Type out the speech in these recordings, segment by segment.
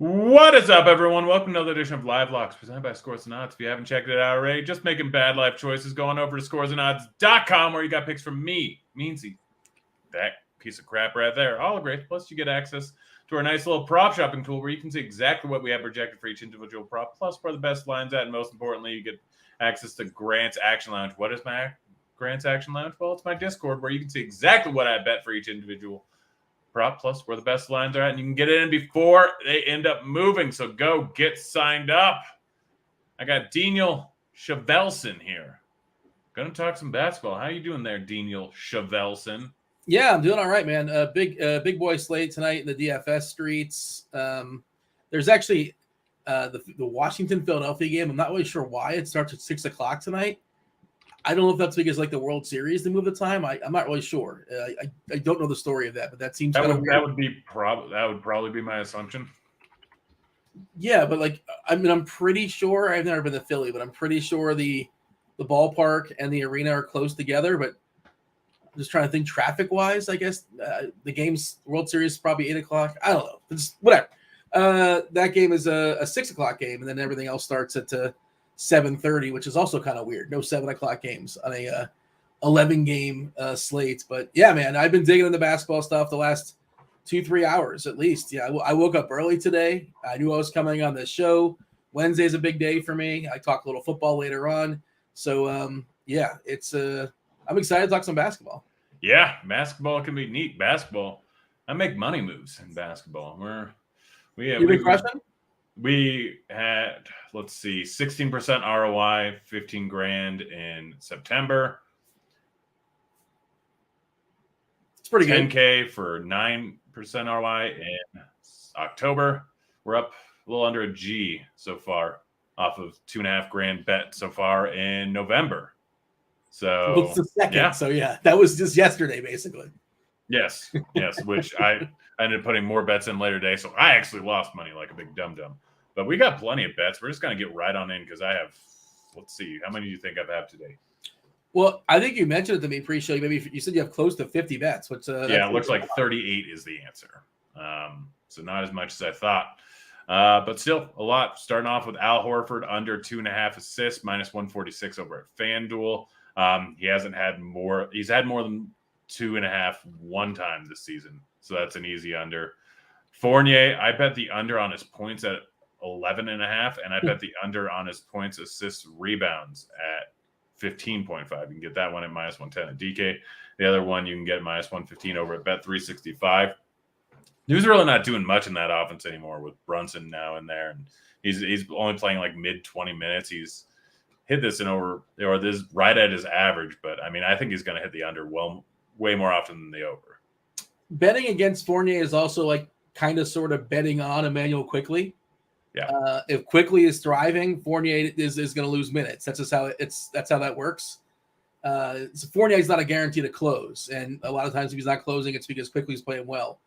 What is up, everyone? Welcome to another edition of Live Locks presented by Scores and Odds. If you haven't checked it out already, just making bad life choices, going over to scoresandodds.com where you got picks from me, Meansy, that piece of crap right there. All great. Plus, you get access to our nice little prop shopping tool where you can see exactly what we have projected for each individual prop, plus where the best line's at. And most importantly, you get access to Grant's Action Lounge. What is my Grant's Action Lounge? Well, it's my Discord where you can see exactly what I bet for each individual prop, plus where the best lines are at, and you can get it in before they end up moving. So go get signed up. I got Daniel Chevelson here. Gonna talk some basketball. How you doing there, Daniel Chevelson? Yeah, I'm doing all right, man. Big boy slate tonight in the DFS streets. There's actually the Washington Philadelphia game. I'm not really sure why it starts at 6:00 tonight. I don't know if that's because like the World Series, they move the time. I'm not really sure. I don't know the story of that, but that seems that would probably be my assumption. Yeah, but like I'm pretty sure I've never been to Philly, but I'm pretty sure the ballpark and the arena are close together. But I'm just trying to think traffic wise. I guess the game's World Series is probably 8:00. I don't know. It's whatever. That game is a 6:00 game, and then everything else starts at 7:30, which is also kind of weird. No 7:00 games on a 11 game slate. But yeah, man, I've been digging into basketball stuff the last 2-3 hours at least. Yeah, I woke up early today. I knew I was coming on this show. Wednesday's a big day for me. I talk a little football later on. So yeah, it's I'm excited to talk some basketball. Yeah, basketball can be neat. Basketball, I make money moves in basketball. We had, let's see, 16% ROI, 15 grand in September. It's pretty good. 10K for 9% ROI in October. We're up a little under a G so far off of 2.5 grand bet so far in November. So it's the second. Yeah. So yeah, that was just yesterday, basically. Yes, which I ended up putting more bets in later day, so I actually lost money like a big dum-dum. But we got plenty of bets. We're just going to get right on in because I have, let's see, how many do you think I've had today? Well, I think you mentioned it to me pre-show. Maybe you said you have close to 50 bets. Which, yeah, it looks like 38 is the answer. So not as much as I thought. But still a lot. Starting off with Al Horford under 2.5 assists, minus 146 over at FanDuel. He hasn't had more. He's had more than 2.5 one time this season. So that's an easy under. Fournier, I bet the under on his points at 11.5, and I bet the under on his points, assists, rebounds at 15.5. You can get that one at minus 110 at DK. The other one you can get minus 115 over at Bet365. He's really not doing much in that offense anymore with Brunson now in there, and he's only playing like mid 20 minutes. He's hit this this right at his average, but I mean I think he's going to hit the under way more often than the over. Betting against Fournier is also like kind of sort of betting on Emmanuel Quickly. Yeah. If Quickly is thriving, Fournier is going to lose minutes. That's just how that's how that works. So Fournier is not a guarantee to close, and a lot of times if he's not closing, it's because Quickly's playing well.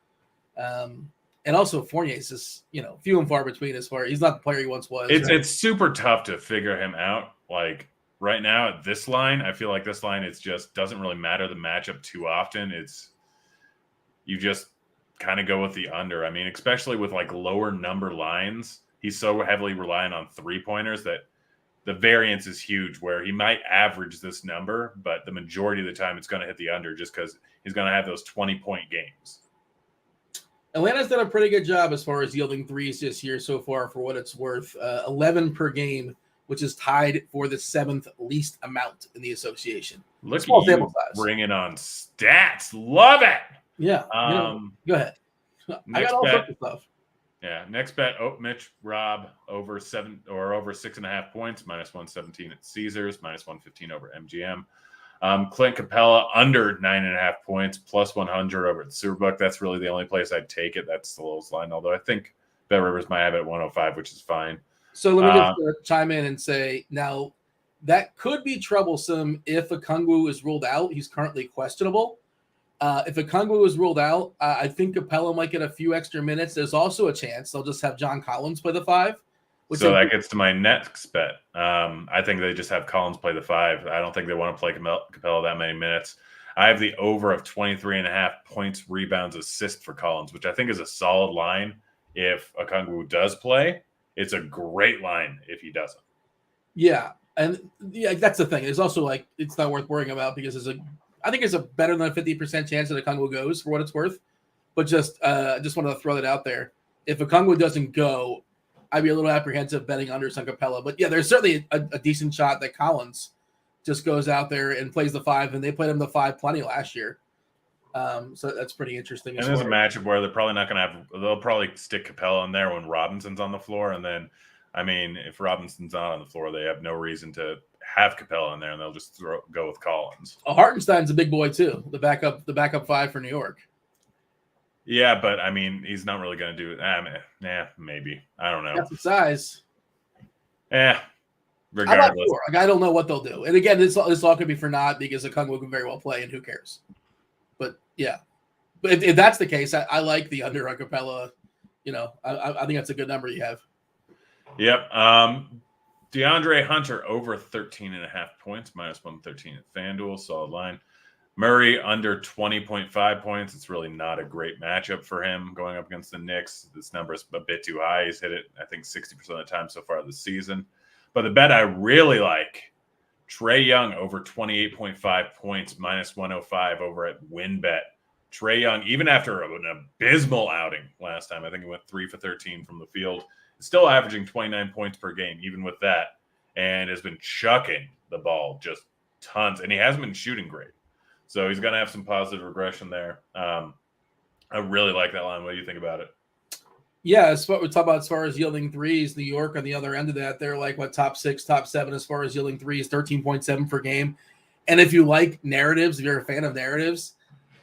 And also Fournier is just few and far between as far. He's not the player he once was. It's super tough to figure him out. Like right now at this line, I feel like this line it just doesn't really matter the matchup too often. You just kind of go with the under. I mean, especially with like lower number lines, he's so heavily reliant on 3-pointers that the variance is huge where he might average this number, but the majority of the time it's going to hit the under just because he's going to have those 20-point games. Atlanta's done a pretty good job as far as yielding threes this year so far for what it's worth. 11 per game, which is tied for the 7th least amount in the association. Look at you bringing on stats. Love it. Yeah. Go ahead. I got all sorts of stuff. Yeah. Next bet, Mitch Rob over 6.5 points, minus 117 at Caesars, minus 115 over MGM. Clint Capella under 9.5 points, plus 100 over at Superbook. That's really the only place I'd take it. That's the lowest line, although I think Bet Rivers might have it at 105, which is fine. So let me just chime in and say, now that could be troublesome if Okongwu is ruled out. He's currently questionable. If Okongwu is ruled out, I think Capella might get a few extra minutes. There's also a chance they'll just have John Collins play the 5. So that gets to my next bet. I think they just have Collins play the 5. I don't think they want to play Capella that many minutes. I have the over of 23.5 points, rebounds, assists for Collins, which I think is a solid line. if Okongwu does play. It's a great line if he doesn't. Yeah, and yeah, that's the thing. It's also like it's not worth worrying about because I think it's a better than a 50% chance that Okongwu goes for what it's worth. But just wanted to throw that out there. If Okongwu doesn't go, I'd be a little apprehensive betting under on Capella. But yeah, there's certainly a decent shot that Collins just goes out there and plays the 5, and they played him the 5 plenty last year. So that's pretty interesting. And there's a matchup where they're probably not going to have. They'll probably stick Capella in there when Robinson's on the floor, and then, I mean, if Robinson's not on the floor, they have no reason to have Capella in there, and they'll just go with Collins. Hartenstein's a big boy too. The backup 5 for New York. Yeah, but I mean, he's not really going to do it. Maybe. I don't know. That's the size. Regardless. I'm not sure. Like, I don't know what they'll do. And again, this all could be for naught because Okongwu can very well play, and who cares? But yeah, but if that's the case, I like the under on Capella. I think that's a good number you have. Yep. DeAndre Hunter over 13.5 points, -113 at FanDuel, solid line. Murray under 20.5 points. It's really not a great matchup for him going up against the Knicks. This number is a bit too high. He's hit it, I think, 60% of the time so far this season. But the bet I really like, Trae Young over 28.5 points, -105 over at WinBet. Trae Young, even after an abysmal outing last time, I think he went 3 for 13 from the field, still averaging 29 points per game, even with that, and has been chucking the ball just tons. And he hasn't been shooting great. So he's going to have some positive regression there. I really like that line. What do you think about it? Yeah, as far, we talk about as far as yielding threes, New York on the other end of that, they're like top 6, top 7 as far as yielding threes, 13.7 per game. And if you like narratives, if you're a fan of narratives,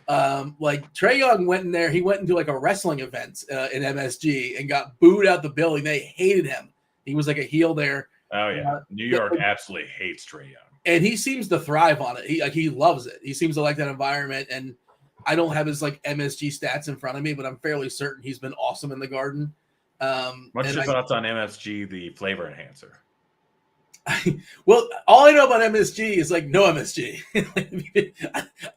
like Trae Young went in there, he went into like a wrestling event in MSG and got booed out the building. They hated him. He was like a heel there. Oh yeah, New York absolutely hates Trae Young. And he seems to thrive on it. He loves it. He seems to like that environment. And I don't have his like MSG stats in front of me, but I'm fairly certain he's been awesome in the Garden. What's your thoughts on MSG, the flavor enhancer? Well, all I know about MSG is like no MSG.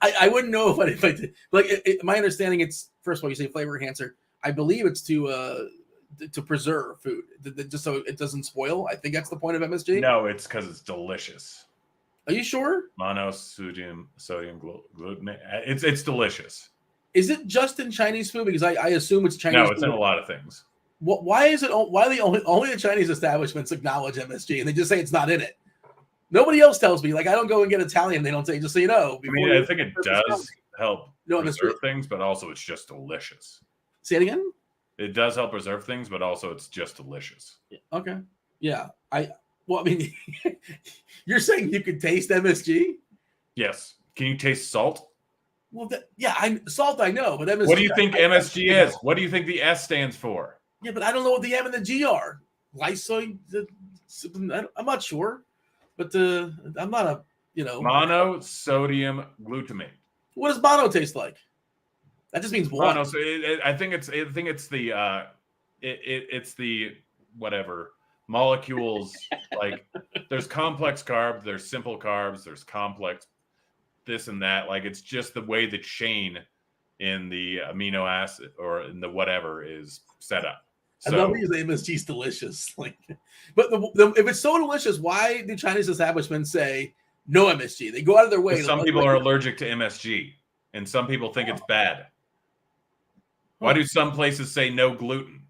I wouldn't know if I did. Like my understanding, it's first of all, you say flavor enhancer. I believe it's to preserve food, just so it doesn't spoil. I think that's the point of MSG. No, it's because it's delicious. Are you sure? Sodium glutamate. It's delicious. Is it just in Chinese food? Because I assume it's Chinese. No, it's food. in a lot of things. Why is it? Why the only the Chinese establishments acknowledge MSG and they just say it's not in it? Nobody else tells me. Like I don't go and get Italian. They don't say just so you know. I mean, I think it does help preserve things, but also it's just delicious. Say it again. It does help preserve things, but also it's just delicious. Okay. Yeah. Well, I mean, you're saying you could taste MSG? Yes. Can you taste salt? Well, salt I know, but MSG. What do you think MSG is? What do you think the S stands for? Yeah, but I don't know what the M and the G are. Lysoid. I'm not sure, but I'm not a monosodium glutamate. What does mono taste like? That just means one. Mono. So I think it's the it's the whatever molecules. Like there's complex carbs, there's simple carbs, there's complex this and that. Like it's just the way the chain in the amino acid or in the whatever is set up. So, I love these MSG is delicious. Like, but if it's so delicious, why do Chinese establishments say no MSG? They go out of their way. Some people are allergic to MSG, and some people think it's bad. Why do some places say no gluten?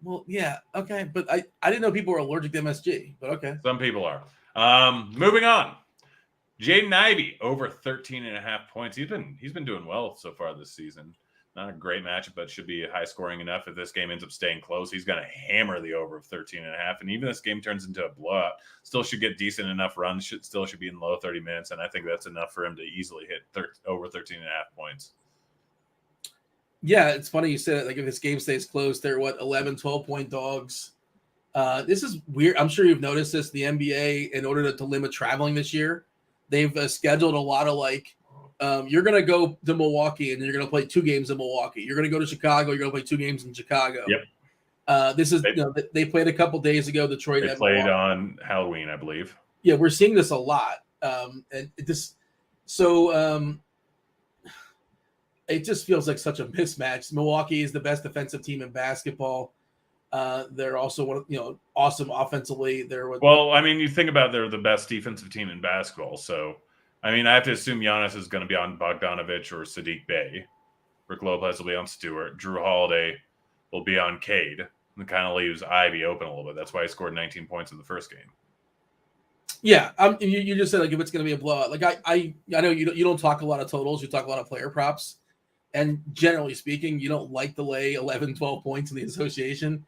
Well, yeah, okay, but I didn't know people were allergic to MSG, but okay. Some people are. Moving on. Jaden Ivey over 13.5 points. He's been doing well so far this season. Not a great matchup, but should be high scoring enough. If this game ends up staying close, he's going to hammer the over of 13.5. And even if this game turns into a blowout, still should get decent enough runs. Should be in low 30 minutes. And I think that's enough for him to easily hit over 13.5 points. Yeah, it's funny you said it. Like if this game stays close, they're 11, 12-point dogs. This is weird. I'm sure you've noticed this. The NBA, in order to limit traveling this year, they've scheduled a lot of you're going to go to Milwaukee and you're going to play 2 games in Milwaukee. You're going to go to Chicago. You're going to play 2 games in Chicago. Yep. They played a couple days ago. Detroit. They played on Halloween, I believe. Yeah, we're seeing this a lot. And it just feels like such a mismatch. Milwaukee is the best defensive team in basketball. They're also awesome offensively. Well, I mean, you think about they're the best defensive team in basketball. So, I mean, I have to assume Giannis is going to be on Bogdanovich or Sadiq Bey. Rick Lopez will be on Stewart. Drew Holiday will be on Cade. And kind of leaves Ivy open a little bit. That's why he scored 19 points in the first game. Yeah, you just said like if it's going to be a blowout. Like I know you don't talk a lot of totals. You talk a lot of player props. And generally speaking, you don't like to lay 11, 12 points in the association.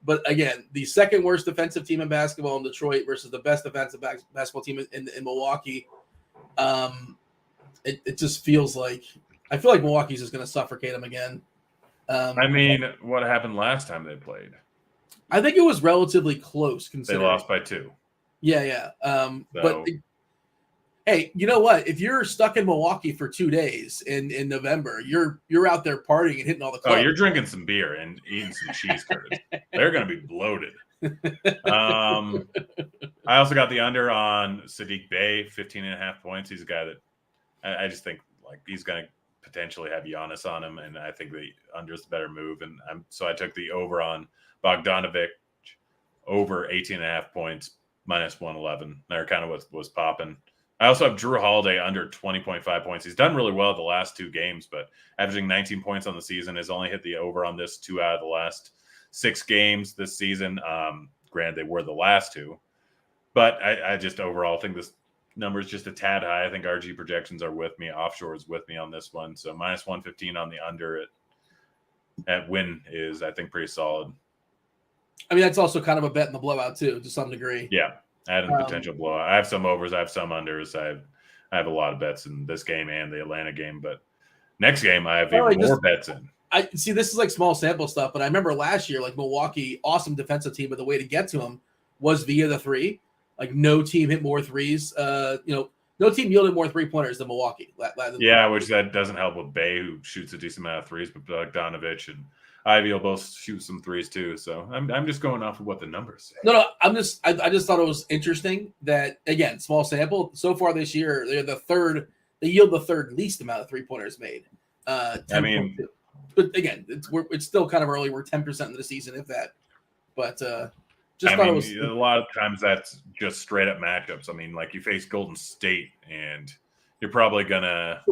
But again, the second worst defensive team in basketball in Detroit versus the best defensive basketball team in Milwaukee. It just feels like I feel like Milwaukee's just going to suffocate them again. I mean, what happened last time they played? I think it was relatively close. They lost by 2. Yeah. But hey, you know what? If you're stuck in Milwaukee for 2 days in November, you're out there partying and hitting all the clubs. Oh, you're drinking some beer and eating some cheese curds. They're going to be bloated. I also got the under on Sadiq Bey, 15.5 points. He's a guy that I just think like he's going to potentially have Giannis on him, and I think the under is the better move. And so I took the over on Bogdanovich over 18.5 points, minus 111. There kind of was popping. I also have Drew Holiday under 20.5 points. He's done really well the last 2 games, but averaging 19 points on the season, has only hit the over on this 2 out of the last 6 games this season. Granted, they were the last 2. But I just overall think this number is just a tad high. I think RG projections are with me. Offshore is with me on this one. So minus 115 on the under at win is, I think, pretty solid. I mean, that's also kind of a bet in the blowout, too, to some degree. Yeah. Adding potential blowout. I have some overs. I have some unders. I have a lot of bets in this game and the Atlanta game. But next game, I have even more bets in. I see. This is like small sample stuff, but I remember last year, like Milwaukee, awesome defensive team, but the way to get to them was via the 3. Like no team hit more threes. No team yielded more 3-pointers than Milwaukee. Which that doesn't help with Bey, who shoots a decent amount of threes, but Bogdanovich and Ivy will both shoot some threes too. So I'm just going off of what the numbers say. No, I just thought it was interesting that, again, small sample. So far this year, they're the third. They yield the third least amount of 3-pointers made. 10.2. But again, it's still kind of early. We're 10% into the season, if that. But just thought it was a lot of times that's just straight up matchups. I mean, like you face Golden State, and you're probably gonna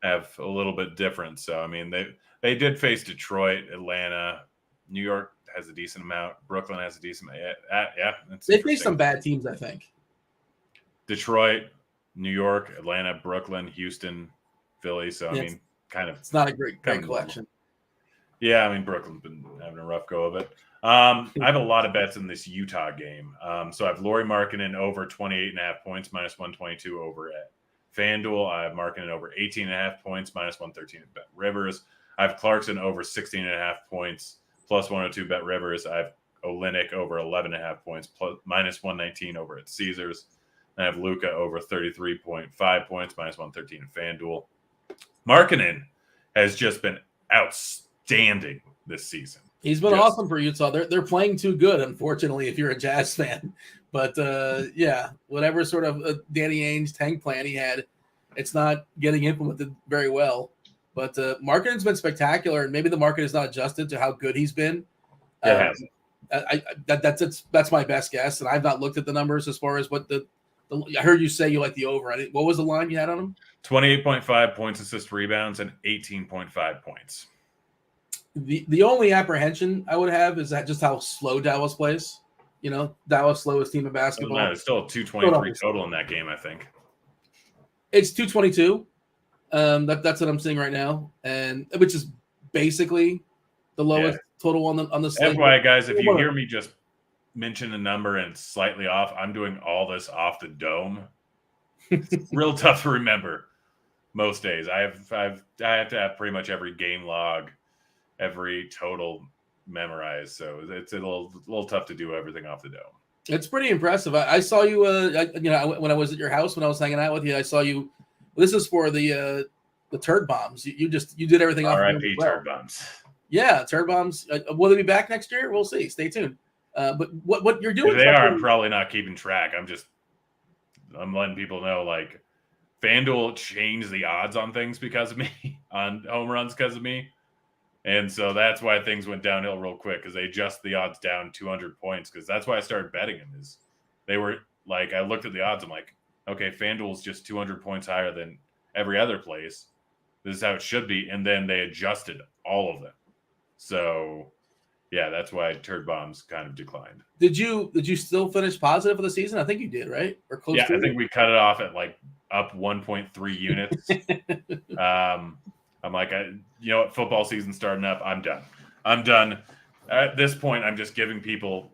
have a little bit different. So I mean, they did face Detroit, Atlanta, New York has a decent amount. Brooklyn has a decent amount. Yeah. They faced some bad teams, I think. Detroit, New York, Atlanta, Brooklyn, Houston, Philly. So I mean, kind of. It's not a great collection. Yeah, I mean, Brooklyn's been having a rough go of it. I have a lot of bets in this Utah game. So I have Lauri Markkanen over 28.5 points, minus 122 over at FanDuel. I have Markkanen over 18.5 points, minus 113 at Bet Rivers. I have Clarkson over 16.5 points, plus 102 Bet Rivers. I have Olynyk over 11.5 points, plus minus 119 over at Caesars. And I have Luka over 33.5 points, minus 113 at FanDuel. Markkanen has just been outstanding this season. He's been awesome for Utah. They're playing too good, unfortunately, if you're a Jazz fan. But, whatever sort of Danny Ainge tank plan he had, it's not getting implemented very well. But Markkanen's been spectacular, and maybe the market is not adjusted to how good he's been. That's my best guess, and I've not looked at the numbers as far as what I heard you say you like the over. What was the line you had on him? 28.5 points, assist, rebounds, and 18.5 points. The only apprehension I would have is that just how slow Dallas plays. Dallas slowest team in basketball. No, it's still a 223 total in that game, I think. It's 222. That's what I'm seeing right now, and which is basically the lowest total on the slate. FYI, guys, if you hear me just mention a number and it's slightly off, I'm doing all this off the dome. It's real tough to remember most days. I have to have pretty much every game log, every total memorized, so it's a little tough to do everything off the dome. It's pretty impressive. I saw you. When I was at your house when I was hanging out with you, I saw you. This is for the turd bombs. You did everything off. R.I.P. turd bombs. Yeah, turd bombs. Will they be back next year? We'll see. Stay tuned. But what you're doing? If they are, I'm probably not keeping track. I'm letting people know, like, FanDuel changed the odds on things because of me, on home runs because of me. And so that's why things went downhill real quick, because they adjust the odds down 200 points. Because that's why I started betting them. Is they were like, I looked at the odds. I'm like, okay, FanDuel's just 200 points higher than every other place. This is how it should be. And then they adjusted all of them. So, yeah, that's why Turd Bombs kind of declined. Did you still finish positive for the season? I think you did, right? Or close Yeah, to I think we cut it off at like up 1.3 units. I'm like, you know what? Football season starting up. I'm done. At this point, I'm just giving people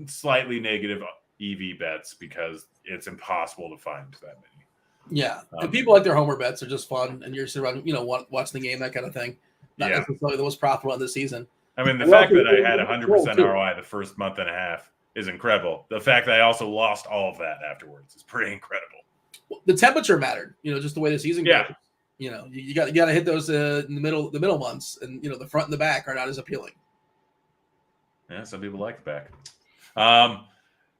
slightly negative EV bets because it's impossible to find that many. Yeah, and people like their homer bets are just fun, and you're sitting around, watching the game, that kind of thing. Not necessarily the most profitable of the season. I mean, the fact that I had 100% ROI the first month and a half is incredible. The fact that I also lost all of that afterwards is pretty incredible. The temperature mattered, just the way the season goes. You got to hit those in the middle months, and the front and the back are not as appealing. Yeah, some people like the back.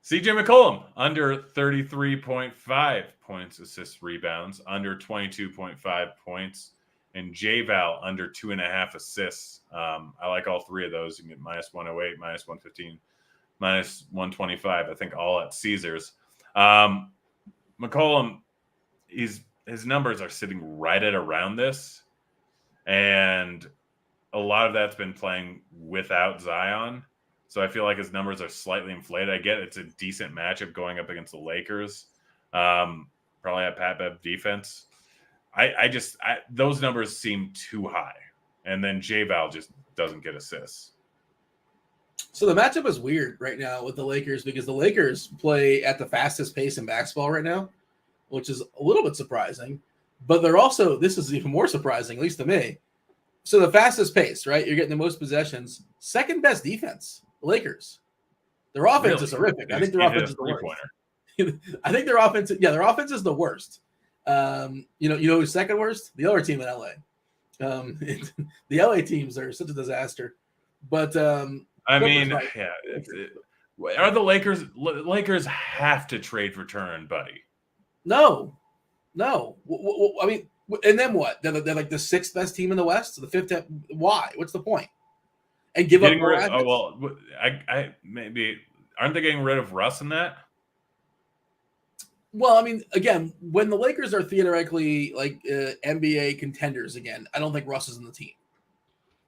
CJ McCollum under 33.5 points, assists, rebounds, under 22.5 points, and J-Val under 2.5 assists. I like all three of those. You can get minus 108, minus 115, minus 125. I think all at Caesars. McCollum, his numbers are sitting right at around this, and a lot of that's been playing without Zion. So I feel like his numbers are slightly inflated. I get it's a decent matchup going up against the Lakers. Probably have Pat Bev defense. Those numbers seem too high. And then J-Val just doesn't get assists. So the matchup is weird right now with the Lakers because the Lakers play at the fastest pace in basketball right now, which is a little bit surprising. But they're also, this is even more surprising, at least to me. So the fastest pace, right? You're getting the most possessions. Second best defense. Lakers. Their offense is horrific. I think their offense is the worst. I think their offense, their offense is the worst. Who's second worst? The other team in LA. The LA teams are such a disaster. But are the Lakers have to trade for Turner, buddy? No. I mean, and then what? They're like the sixth best team in the West, the fifth. Why? What's the point? And give up more assets? I maybe aren't they getting rid of Russ in that? Well, I mean, again, when the Lakers are theoretically like NBA contenders again, I don't think Russ is in the team,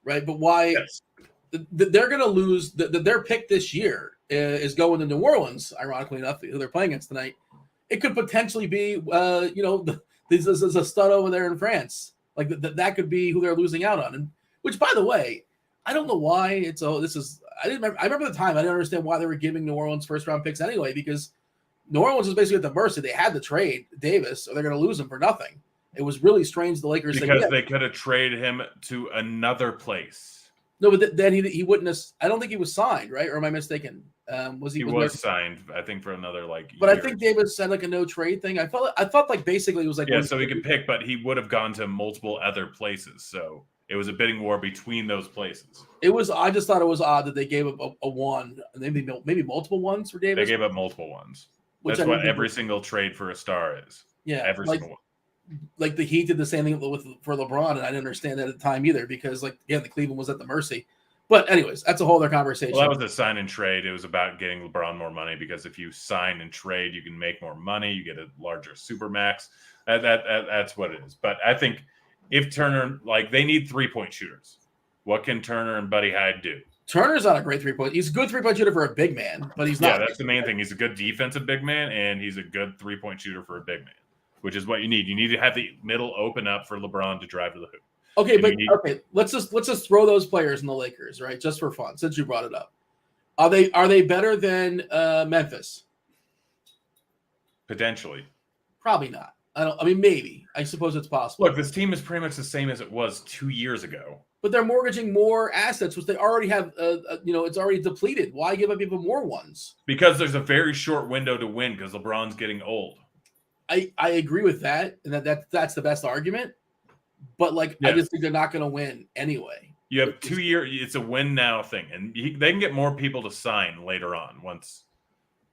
right? But why? Yes. They're going to lose. Their pick this year is going to New Orleans. Ironically enough, who they're playing against tonight, it could potentially be, this is a stud over there in France. Like that could be who they're losing out on. And which, by the way, I don't know why it's I remember the time. I didn't understand why they were giving New Orleans first round picks anyway, because New Orleans was basically at the mercy. They had to trade Davis or they're going to lose him for nothing. It was really strange. The Lakers because they could have traded him to another place. No, but then he wouldn't have. I don't think he was signed, right? Or am I mistaken? He was signed, I think, for another But I think Davis said like a no trade thing. I thought like basically it was like so he could pick, but he would have gone to multiple other places. So it was a bidding war between those places. I just thought it was odd that they gave up a one, maybe multiple ones for Davis. They gave up multiple ones. That's what every single trade for a star is. Yeah, every single one. Like the Heat did the same thing for LeBron, and I didn't understand that at the time either because, the Cleveland was at the mercy. But anyways, that's a whole other conversation. Well, that was a sign and trade. It was about getting LeBron more money because if you sign and trade, you can make more money. You get a larger supermax. That's what it is. But I think if Turner, they need 3-point shooters. What can Turner and Buddy Hyde do? Turner's not a great 3-point. He's a good 3-point shooter for a big man, but he's not. Yeah, that's the main thing. He's a good defensive big man, and he's a good 3-point shooter for a big man, which is what you need. You need to have the middle open up for LeBron to drive to the hoop. Okay, let's just throw those players in the Lakers, right? Just for fun, since you brought it up. Are they better than Memphis? Potentially. Probably not. Maybe. I suppose it's possible. Look, this team is pretty much the same as it was 2 years ago. But they're mortgaging more assets, which they already have. It's already depleted. Why give up even more ones? Because there's a very short window to win because LeBron's getting old. I agree with that, and that's the best argument. But I just think they're not going to win anyway. You have 2 years. It's a win now thing, and they can get more people to sign later on once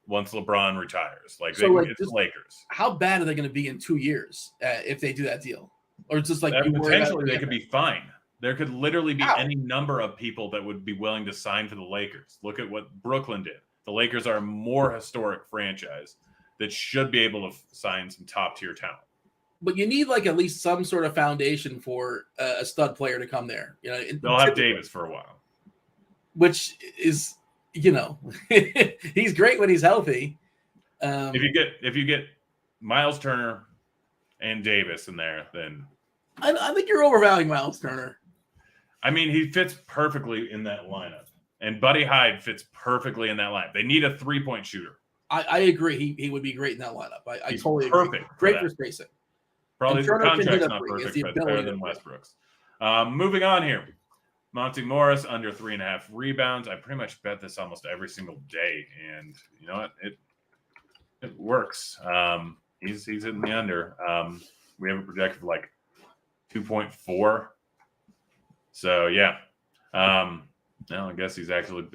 once LeBron retires. Like, So, they can like, get just the Lakers. how bad are they going to be in 2 years if they do that deal? Or it's just like you worry about Potentially, they could be fine. There could literally be How? any number of people that would be willing to sign for the Lakers. Look at what Brooklyn did. The Lakers are a more historic franchise that should be able to sign some top-tier talent. But you need like at least some sort of foundation for a stud player to come there. You know, They'll have Davis for a while, which is, you know, he's great when he's healthy. If you get Miles Turner and Davis in there, then I think you're overvaluing Miles Turner. I mean, he fits perfectly in that lineup, and Buddy Hyde fits perfectly in that lineup. They need a 3-point shooter. I agree. He would be great in that lineup. I totally agree. Perfect. Great for spacing. Probably the contract's not three. perfect, but better than Westbrook's. Moving on here. Monty Morris under 3.5 rebounds. I pretty much bet this almost every single day, and you know what? It works. He's hitting the under. We have a projected for like 2.4. So yeah. No, I guess he's actually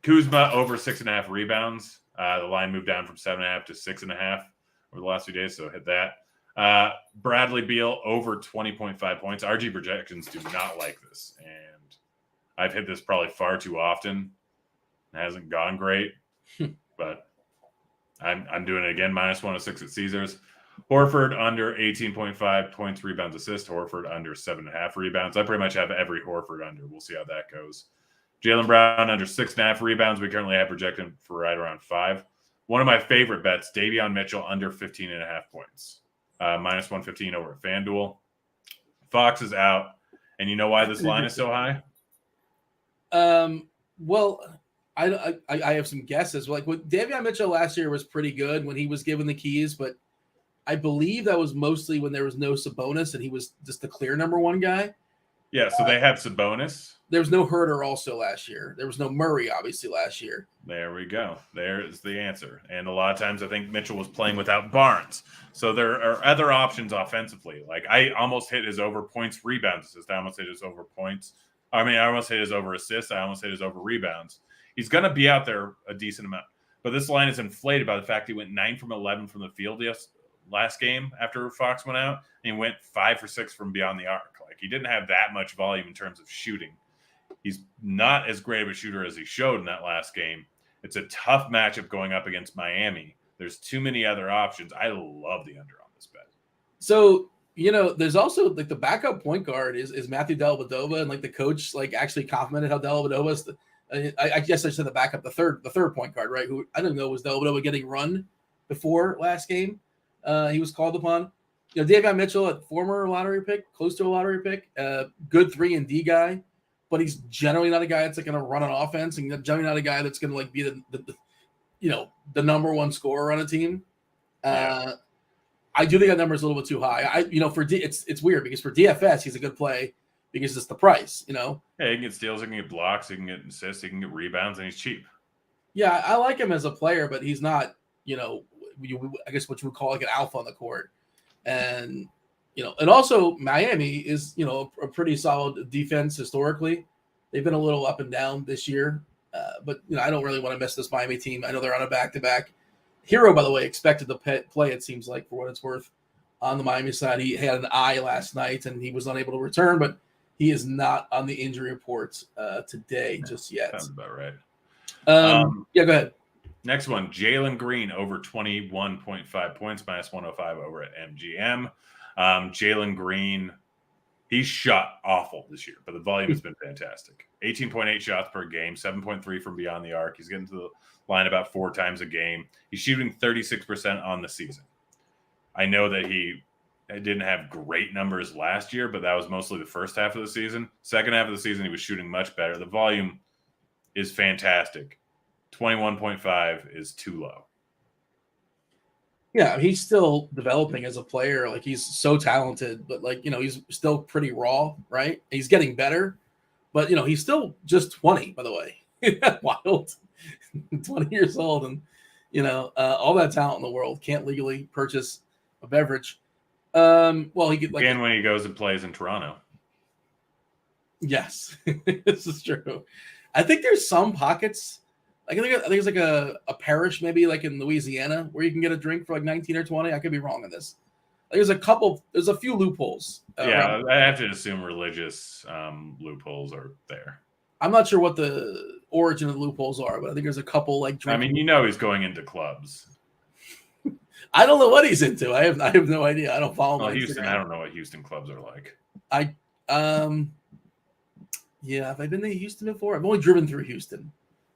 Kuzma over 6.5 rebounds. The line moved down from 7.5 to 6.5 over the last few days, so hit that. Bradley Beal over 20.5 points. RG projections do not like this, and I've hit this probably far too often. It hasn't gone great, but I'm doing it again. -106 at Caesars. Horford under 18.5 points, rebounds, assists. Horford under 7.5 rebounds. I pretty much have every Horford under. We'll see how that goes. Jaylen Brown under 6.5 rebounds. We currently have projected for right around 5. One of my favorite bets, Davion Mitchell under 15.5 points. -115 over at FanDuel. Fox is out. And you know why this line is so high? Well, I have some guesses. Like, Davion Mitchell last year was pretty good when he was given the keys, but I believe that was mostly when there was no Sabonis and he was just the clear number one guy. Yeah, so they have Sabonis. There was no Herter also last year. There was no Murray, obviously, last year. There we go. There's the answer. And a lot of times I think Mitchell was playing without Barnes. So there are other options offensively. Like, I almost hit his over points, rebounds, assist. I almost hit his over points. I almost hit his over assists. I almost hit his over rebounds. He's going to be out there a decent amount. But this line is inflated by the fact he went 9 from 11 from the field last game after Fox went out. And he went 5 for 6 from beyond the arc. Like, he didn't have that much volume in terms of shooting. He's not as great of a shooter as he showed in that last game. It's a tough matchup going up against Miami. There's too many other options. I love the under on this bet. So, you know, there's also like the backup point guard is Matthew Dellavedova, and like the coach like actually complimented how Dellavedova is. I guess I said the backup, the third point guard, right? Who I don't know, was Dellavedova getting run before last game? He was called upon. You know, Davion Mitchell, a former lottery pick, close to a lottery pick, good 3-and-D guy. But he's generally not a guy that's like going to run an offense, and generally not a guy that's going to like be the number one scorer on a team. I do think that number is a little bit too high. It's weird because for DFS he's a good play because it's the price. You know, yeah, he can get steals, he can get blocks, he can get assists, he can get rebounds, and he's cheap. Yeah, I like him as a player, but he's not. You know, I guess what you would call like an alpha on the court, and. You know, and also Miami is, you know, a pretty solid defense historically. They've been a little up and down this year, but you know, I don't really want to miss this Miami team. I know they're on a back-to-back. Hero, by the way, expected to play. It seems like, for what it's worth, on the Miami side, he had an eye last night and he was unable to return, but he is not on the injury report today just yet. Sounds about right. Yeah, go ahead. Next one, Jalen Green over 21.5 points, -105 over at MGM. Jalen Green, he's shot awful this year, but the volume has been fantastic. 18.8 shots per game, 7.3 from beyond the arc. He's getting to the line about 4 times a game. He's shooting 36% on the season. I know that he didn't have great numbers last year, but that was mostly the first half of the season. Second half of the season, he was shooting much better. The volume is fantastic. 21.5 is too low. Yeah, he's still developing as a player. Like, he's so talented, but like, you know, he's still pretty raw, right? He's getting better, but you know, he's still just 20, by the way. Wild. 20 years old, and you know, all that talent in the world, can't legally purchase a beverage. Well, he could like again when he goes and plays in Toronto. Yes, this is true. I think there's some pockets I think it's like a parish maybe like in Louisiana where you can get a drink for like 19 or 20. I could be wrong on this. Like there's a few loopholes. Yeah, I have to assume religious loopholes are there. I'm not sure what the origin of the loopholes are, but I think there's a couple like drinking. I mean, he's going into clubs. I don't know what he's into. I have no idea. I don't follow my Houston. Instagram. I don't know what Houston clubs are like. Yeah, have I been to Houston before? I've only driven through Houston.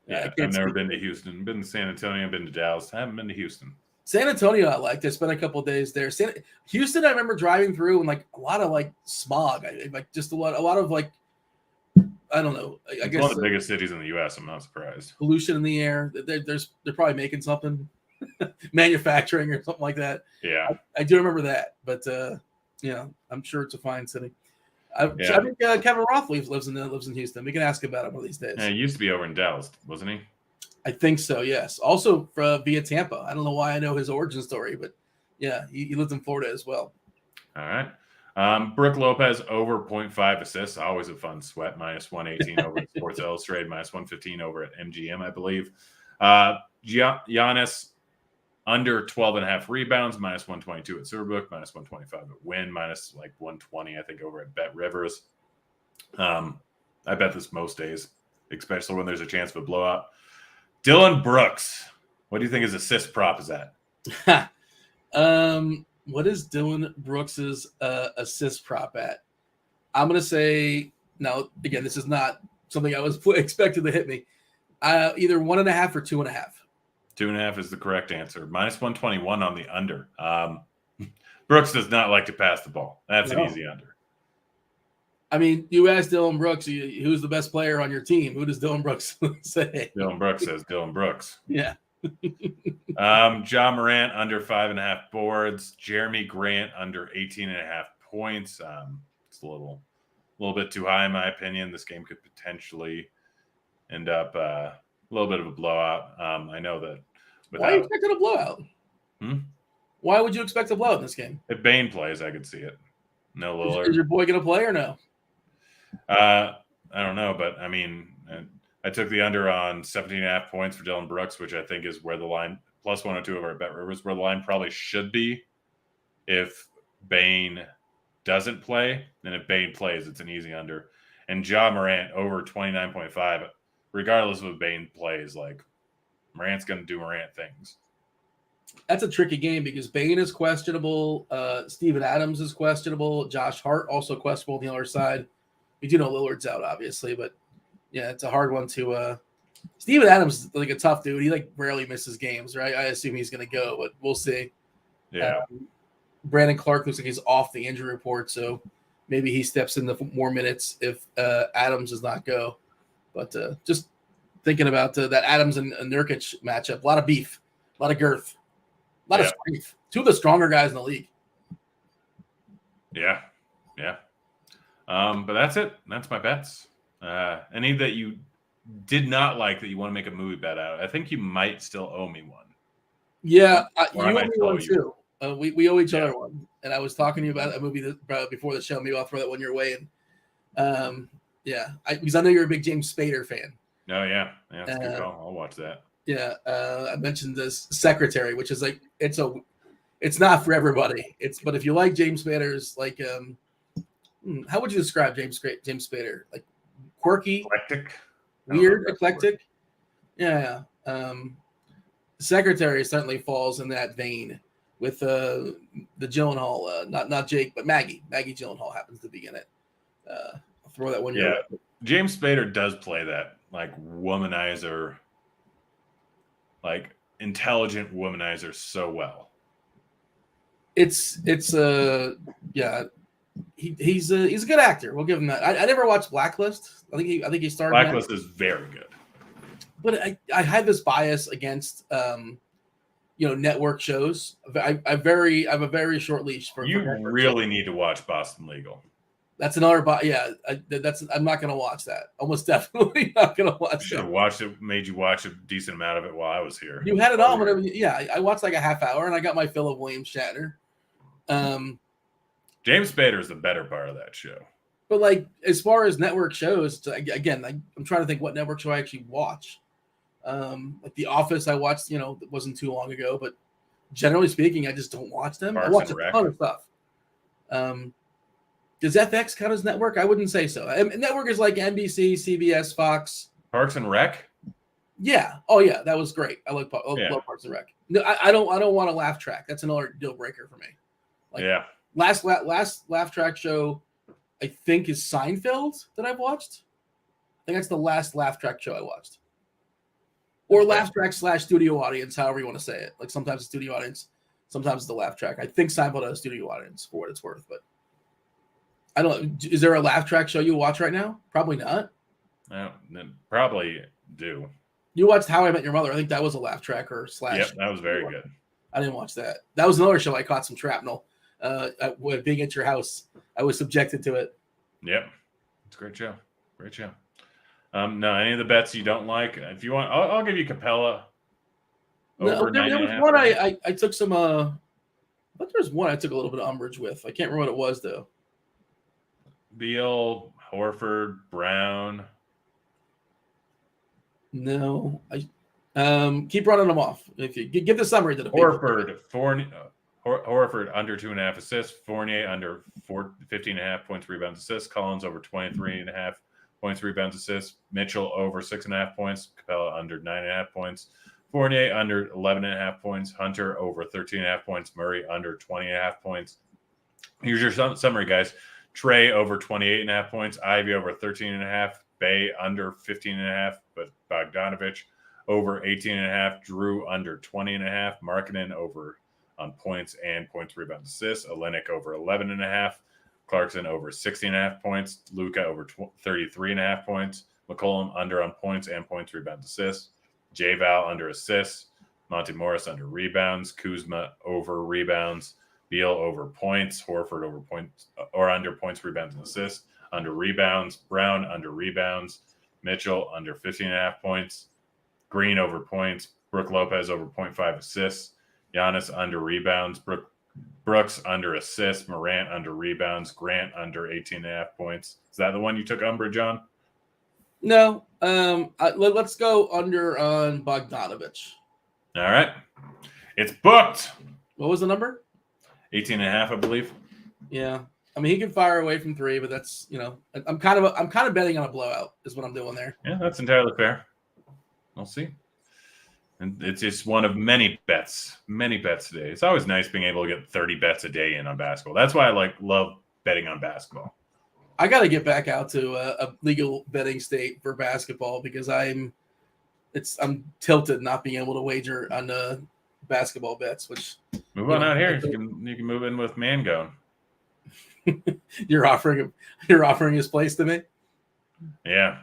Yeah, I've never been to Houston. Been to San Antonio. Been to Dallas. I haven't been to Houston. San Antonio, I liked. I spent a couple of days there. Houston, I remember driving through and like a lot of like smog. Like just a lot of like I don't know. I guess one of the biggest cities in the U.S. I'm not surprised. Pollution in the air. They're probably making something, manufacturing or something like that. Yeah, I do remember that, but yeah, I'm sure it's a fine city. I think Kevin Roth lives in Houston. We can ask about it one of these days. Yeah, he used to be over in Dallas, wasn't he? I think so. Yes. Also via Tampa. I don't know why I know his origin story, but yeah, he lived in Florida as well. All right. Brooke Lopez over 0.5 assists. Always a fun sweat. Minus 118 over at Sports Illustrated. Minus 115 over at MGM, I believe. Giannis under 12.5 rebounds. Minus 122 at Superbook. Minus 125 at Win. Minus like 120, I think, over at Bet Rivers. I bet this most days, especially when there's a chance of a blowout. Dylan Brooks. What do you think his assist prop is at? What is Dylan Brooks's assist prop at? I'm going to say, now, again, this is not something I was expected to hit me. Either 1.5 or 2.5. 2.5 is the correct answer. Minus 121 on the under. Brooks does not like to pass the ball. That's an easy under. I mean, you asked Dylan Brooks, who's the best player on your team? Who does Dylan Brooks say? Dylan Brooks says Dylan Brooks. Yeah. Ja Morant under 5.5 boards. Jeremy Grant under 18.5 points. It's a little bit too high in my opinion. This game could potentially end up a little bit of a blowout. I know that. Why are you expecting a blowout? Why would you expect a blowout in this game? If Bane plays, I could see it. No Lillard. Is your boy going to play or no? I don't know, but I mean, I took the under on 17.5 points for Dylan Brooks, which I think is where the line plus 102 over at Bet Rivers, where the line probably should be if Bane doesn't play. And if Bane plays, it's an easy under. And Ja Morant over 29.5, regardless of if Bane plays, like Morant's going to do Morant things. That's a tricky game because Bane is questionable. Steven Adams is questionable. Josh Hart also questionable on the other side. We do know Lillard's out, obviously, but yeah, it's a hard one to. Steven Adams is like a tough dude. He like rarely misses games, right? I assume he's going to go, but we'll see. Yeah. Brandon Clark looks like he's off the injury report, so maybe he steps in the more minutes if Adams does not go. But just thinking about that Adams and Nurkic matchup, a lot of beef, a lot of girth. A lot of strength. Two of the stronger guys in the league. Yeah. But that's it. That's my bets. Any that you did not like that you want to make a movie bet out? I think you might still owe me one. Yeah, you owe me one too. We owe each other one. And I was talking to you about a movie before the show. Maybe I'll throw that one your way. And because I know you're a big James Spader fan. Oh yeah, that's a good call. I'll watch that. Yeah, I mentioned this Secretary, which is like it's not for everybody. But if you like James Spader's, like, how would you describe James Spader? Like quirky, eclectic, weird, eclectic. Yeah. Secretary certainly falls in that vein with the Gyllenhaal, not Jake, but Maggie. Maggie Gyllenhaal happens to be in it. I'll throw that one. Yeah, James Spader does play that like womanizer. Like intelligent womanizer so well. It's he's a good actor. We'll give him that. I never watched Blacklist. I think he started. Blacklist is very good. But I had this bias against network shows. I have a very short leash for. You really need to watch Boston Legal. That's another. I'm not going to watch that. Almost definitely not going to watch. Should have watched it. Made you watch a decent amount of it while I was here. You had it on whenever. I watched like a half hour, and I got my fill of William Shatner. James Spader is the better part of that show. But like as far as network shows, again, I'm trying to think what network show I actually watch. Like The Office, I watched. It wasn't too long ago, but generally speaking, I just don't watch them. I Parks watch and a Rec. ton of stuff. Does FX count as network? I wouldn't say so. Network is like NBC, CBS, Fox. Parks and Rec. Yeah. Oh yeah, that was great. I love Parks and Rec. No, I don't want a laugh track. That's another deal breaker for me. Like, Yeah. Last laugh track show, I think, is Seinfeld that I've watched. I think that's the last laugh track show I watched. Or laugh track / studio audience, however you want to say it. Like sometimes it's studio audience, sometimes it's the laugh track. I think Seinfeld has studio audience for what it's worth, but I don't. Is there a laugh track show you watch right now? Probably not. Probably do. You watched How I Met Your Mother. I think that was a laugh track or / Yep, that was very good. I didn't watch that. That was another show I caught some shrapnel. Being at your house, I was subjected to it. Yep, it's a great show. Great show. No, any of the bets you don't like? If you want, I'll give you Capella. Over there was one I took some. But there's one I took a little bit of umbrage with. I can't remember what it was though. Beal, Horford, Brown. No, I keep running them off. If you give the summary to the Horford, Horford under 2.5 assists, Fournier under 15.5 points, rebounds, assists, Collins over 23.5 points, rebounds, assists, Mitchell over 6.5 points, Capella under 9.5 points, Fournier under 11.5 points, Hunter over 13.5 points, Murray under 20.5 points. Here's your summary, guys. Trey over 28.5 points, Ivy over 13.5, Bay under 15.5, but Bogdanovich over 18.5, Drew under 20.5, Markkanen over on points and points, rebounds, assists, Olynyk over 11.5, Clarkson over 16.5 points, Luka over 33.5 points, McCollum under on points and points, rebounds, assists, J-Val under assists, Monty Morris under rebounds, Kuzma over rebounds, Beal over points, Horford over points or under points, rebounds, and assists, under rebounds, Brown under rebounds, Mitchell under 15.5 points, Green over points, Brook Lopez over 0.5 assists, Giannis under rebounds, Brooks under assists, Morant under rebounds, Grant under 18.5 points. Is that the one you took umbrage on? No. Let's go under on Bogdanovich. All right. It's booked. What was the number? 18.5, I believe. Yeah. I mean, he can fire away from three, but that's, I'm kind of betting on a blowout is what I'm doing there. Yeah, that's entirely fair. We'll see. And it's just one of many bets today. It's always nice being able to get 30 bets a day in on basketball. That's why I love betting on basketball. I got to get back out to a legal betting state for basketball because I'm tilted not being able to wager on basketball bets. Which move on out here. You can move in with Mangone. You're offering his place to me. Yeah.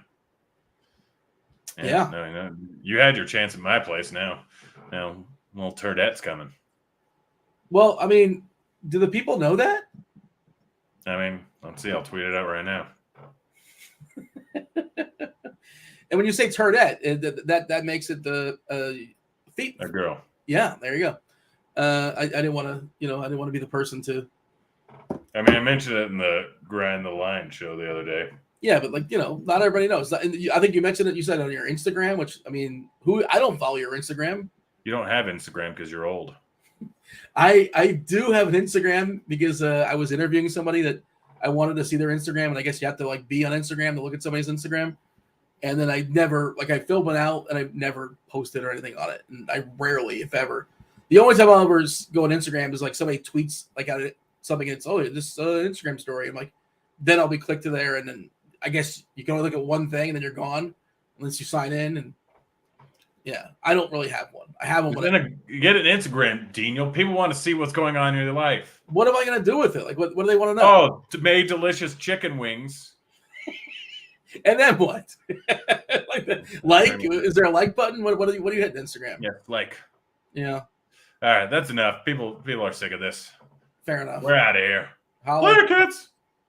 Yeah. No, you had your chance at my place. Now little Turdette's coming. Well, I mean, do the people know that? I mean, let's see. I'll tweet it out right now. And when you say Turdette, that makes it the feet. A girl. Yeah, there you go. I didn't want to be the person to. I mean, I mentioned it in the Grind the Line show the other day. Yeah, but not everybody knows. I think you mentioned it. You said it on your Instagram, which I mean, I don't follow your Instagram. You don't have Instagram because you're old. I do have an Instagram because I was interviewing somebody that I wanted to see their Instagram, and I guess you have to be on Instagram to look at somebody's Instagram. And then I never I filled one out and I've never posted or anything on it. And I rarely, if ever, the only time I'll ever go on Instagram is somebody tweets out something. And it's this Instagram story. I'm like, then I'll be clicked to there, and then I guess you can only look at one thing and then you're gone unless you sign in. And yeah, I don't really have one. I have one. You get an Instagram, Daniel. People want to see what's going on in your life. What am I going to do with it? What do they want to know? Oh, made delicious chicken wings. And then what? Is there a like button? What do you hit on Instagram? Yeah, like. Yeah. All right, that's enough. People are sick of this. Fair enough. We're out of here. Holla. Later, kids.